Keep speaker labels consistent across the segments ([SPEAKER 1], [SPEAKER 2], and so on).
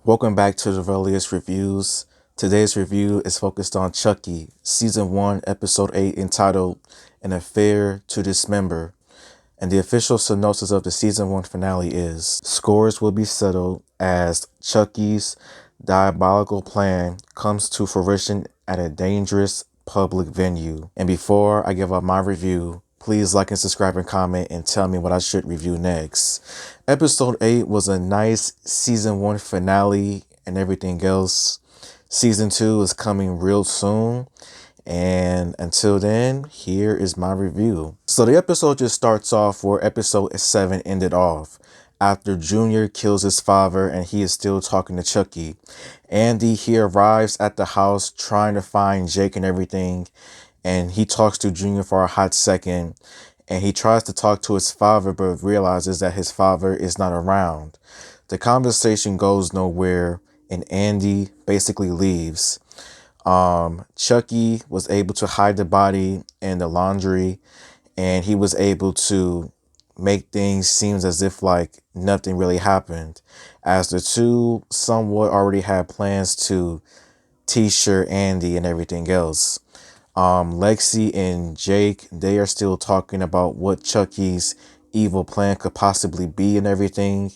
[SPEAKER 1] Welcome back to the Relius Reviews. Today's review is focused on Chucky, Season 1, Episode 8, entitled An Affair to Dismember. And the official synopsis of the Season 1 finale is: scores will be settled as Chucky's diabolical plan comes to fruition at a dangerous public venue. And before I give up my review, please like and subscribe and comment and tell me what I should review next. Episode 8 was a nice Season 1 finale and everything else. Season 2 is coming real soon. And until then, here is my review. So the episode just starts off where episode 7 ended off. After Junior kills his father and he is still talking to Chucky. Andy, he arrives at the house trying to find Jake and everything. And he talks to Junior for a hot second. And he tries to talk to his father but realizes that his father is not around. The conversation goes nowhere and Andy basically leaves. Chucky was able to hide the body in the laundry and he was able to make things seem as if like nothing really happened, as the two somewhat already had plans to t-shirt Andy and everything else. Lexy and Jake, they are still talking about what Chucky's evil plan could possibly be and everything.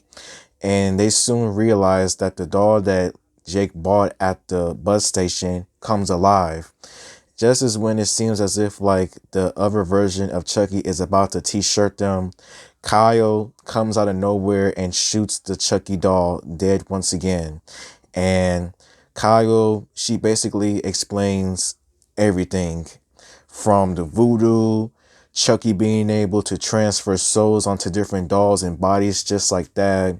[SPEAKER 1] And they soon realize that the doll that Jake bought at the bus station comes alive. Just as when it seems as if like the other version of Chucky is about to t-shirt them, Kyle comes out of nowhere and shoots the Chucky doll dead once again. And Kyle, she basically explains everything from the voodoo, Chucky being able to transfer souls onto different dolls and bodies just like that.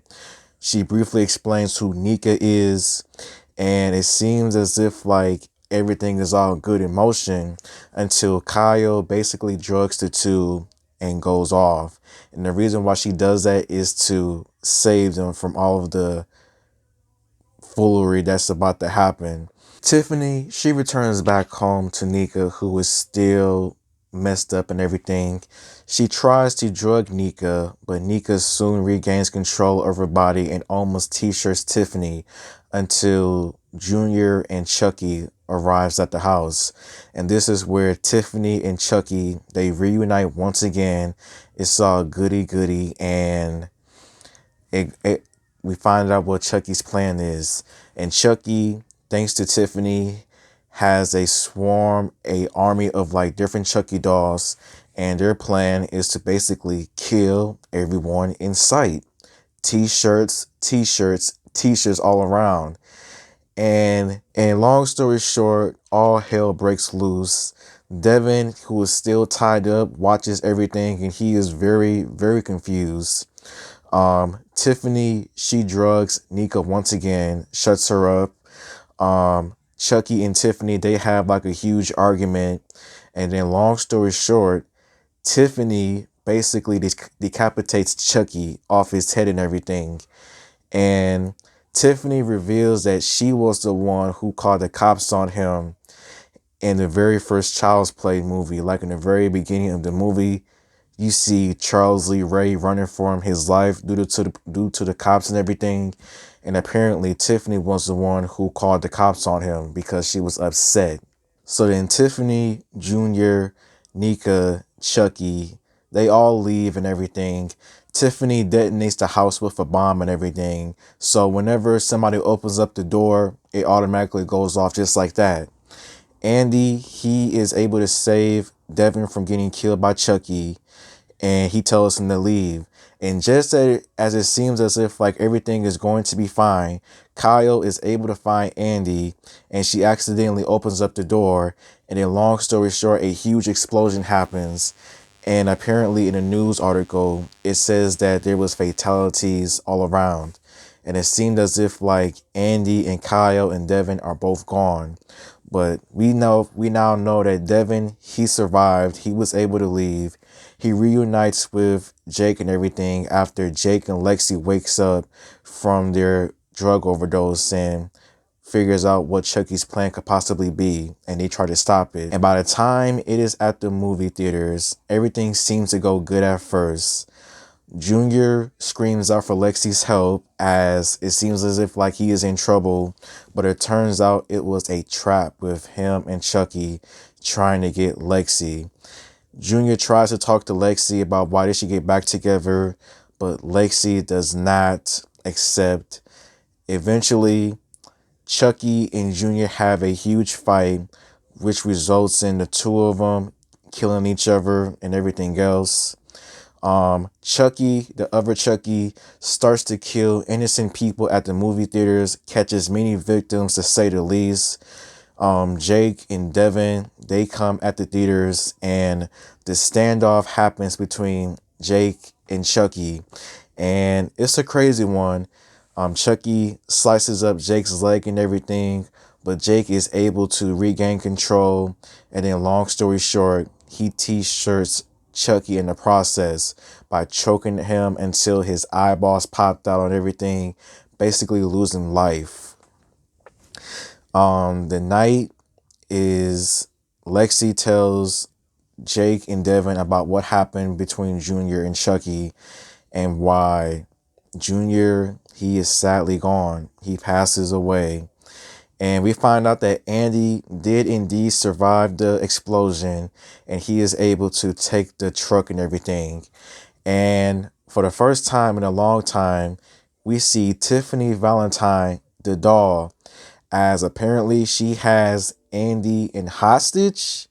[SPEAKER 1] She briefly explains who Nika is, and it seems as if like everything is all good in motion until Kyle basically drugs the two and goes off. And the reason why she does that is to save them from all of the foolery that's about to happen. Tiffany, she returns back home to Nika, who is still messed up and everything. She tries to drug Nika, but Nika soon regains control of her body and almost t-shirts Tiffany until Junior and Chucky arrives at the house. And this is where Tiffany and Chucky, they reunite once again. It's all goody and we find out what Chucky's plan is. And Chucky, thanks to Tiffany, has a army of like different Chucky dolls, and their plan is to basically kill everyone in sight. T-shirts, t-shirts, t-shirts all around. And long story short, all hell breaks loose. Devin, who is still tied up, watches everything and he is very confused. Tiffany, she drugs Nika once again, shuts her up. Chucky and Tiffany, they have like a huge argument. And then long story short, Tiffany basically decapitates Chucky off his head and everything. And Tiffany reveals that she was the one who called the cops on him in the very first Child's Play movie. Like in the very beginning of the movie, you see Charles Lee Ray running for his life due to the cops and everything. And apparently Tiffany was the one who called the cops on him because she was upset. So then Tiffany, Junior, Nika, Chucky, they all leave and everything. Tiffany detonates the house with a bomb and everything. So whenever somebody opens up the door, it automatically goes off just like that. Andy, he is able to save Devin from getting killed by Chucky, and he tells him to leave. And just as it seems as if like everything is going to be fine, Kyle is able to find Andy, and she accidentally opens up the door. And then long story short, a huge explosion happens. And apparently in a news article, it says that there was fatalities all around. And it seemed as if like Andy and Kyle and Devin are both gone. But we now know that Devin, he survived. He was able to leave. He reunites with Jake and everything after Jake and Lexy wakes up from their drug overdose and figures out what Chucky's plan could possibly be, and they try to stop it. And by the time it is at the movie theaters, everything seems to go good at first. Junior screams out for Lexy's help as it seems as if like he is in trouble, but it turns out it was a trap with him and Chucky trying to get Lexy. Junior tries to talk to Lexy about why they should get back together, but Lexy does not accept. Eventually, Chucky and Junior have a huge fight, which results in the two of them killing each other and everything else. Chucky, the other Chucky, starts to kill innocent people at the movie theaters, catches many victims to say the least. Jake and Devin, they come at the theaters and the standoff happens between Jake and Chucky. And it's a crazy one. Chucky slices up Jake's leg and everything, but Jake is able to regain control. And then long story short, he t-shirts Chucky in the process by choking him until his eyeballs popped out and everything, basically losing life. The night is Lexy tells Jake and Devin about what happened between Junior and Chucky and why Junior, he is sadly gone. He passes away. And we find out that Andy did indeed survive the explosion and he is able to take the truck and everything. And for the first time in a long time, we see Tiffany Valentine, the doll, as apparently she has Andy in hostage.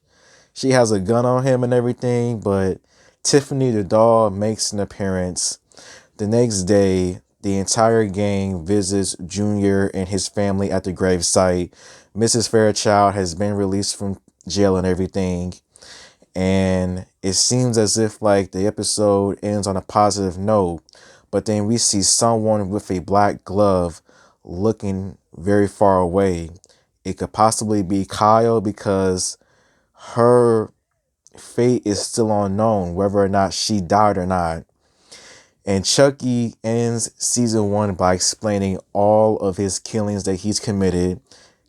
[SPEAKER 1] She has a gun on him and everything, but Tiffany the doll makes an appearance. The next day, the entire gang visits Junior and his family at the gravesite. Mrs. Fairchild has been released from jail and everything. And it seems as if like the episode ends on a positive note, but then we see someone with a black glove looking very far away. It could possibly be Kyle because her fate is still unknown, whether or not she died or not. And Chucky ends season 1 by explaining all of his killings that he's committed.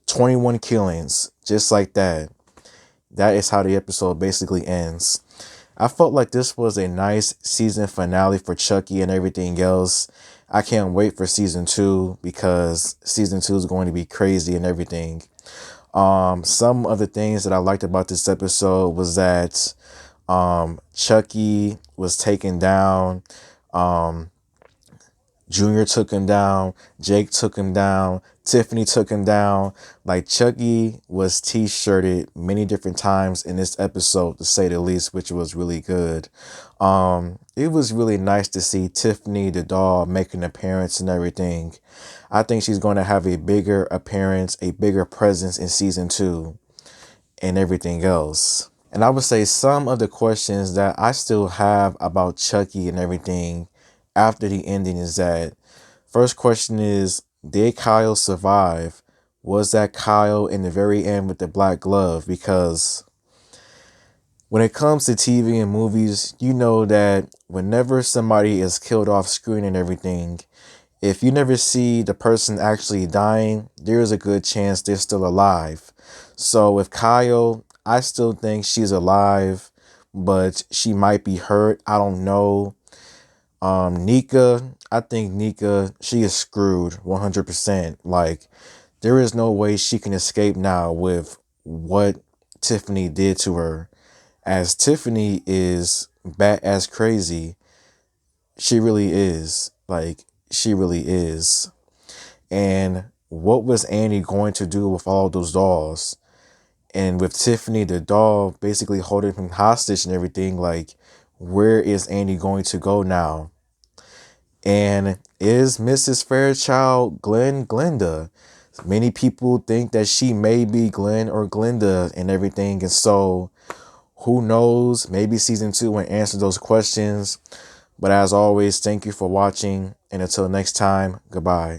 [SPEAKER 1] 21 killings, just like that. That is how the episode basically ends. I felt like this was a nice season finale for Chucky and everything else. I can't wait for season 2 because season 2 is going to be crazy and everything. Some of the things that I liked about this episode was that Chucky was taken down. Junior took him down. Jake took him down. Tiffany took him down. Like Chucky was t-shirted many different times in this episode, to say the least, which was really good. It was really nice to see Tiffany the doll make an appearance and everything. I think she's going to have a bigger appearance, a bigger presence in season 2 and everything else. And I would say some of the questions that I still have about Chucky and everything after the ending is that first question is, did Kyle survive? Was that Kyle in the very end with the black glove? Because when it comes to TV and movies, you know that whenever somebody is killed off screen and everything, if you never see the person actually dying, there is a good chance they're still alive. So with Kyle, I still think she's alive, but she might be hurt. I don't know. Nika, I think Nika, she is screwed 100%. Like, there is no way she can escape now with what Tiffany did to her. As Tiffany is bat as crazy, she really is. Like, she really is. And what was Andy going to do with all those dolls? And with Tiffany, the doll, basically holding him hostage and everything, like, where is Andy going to go now? And is Mrs. Fairchild Glenda? Many people think that she may be Glenn or Glenda and everything. And so, who knows? Maybe season 2 will answer those questions. But as always, thank you for watching. And until next time, goodbye.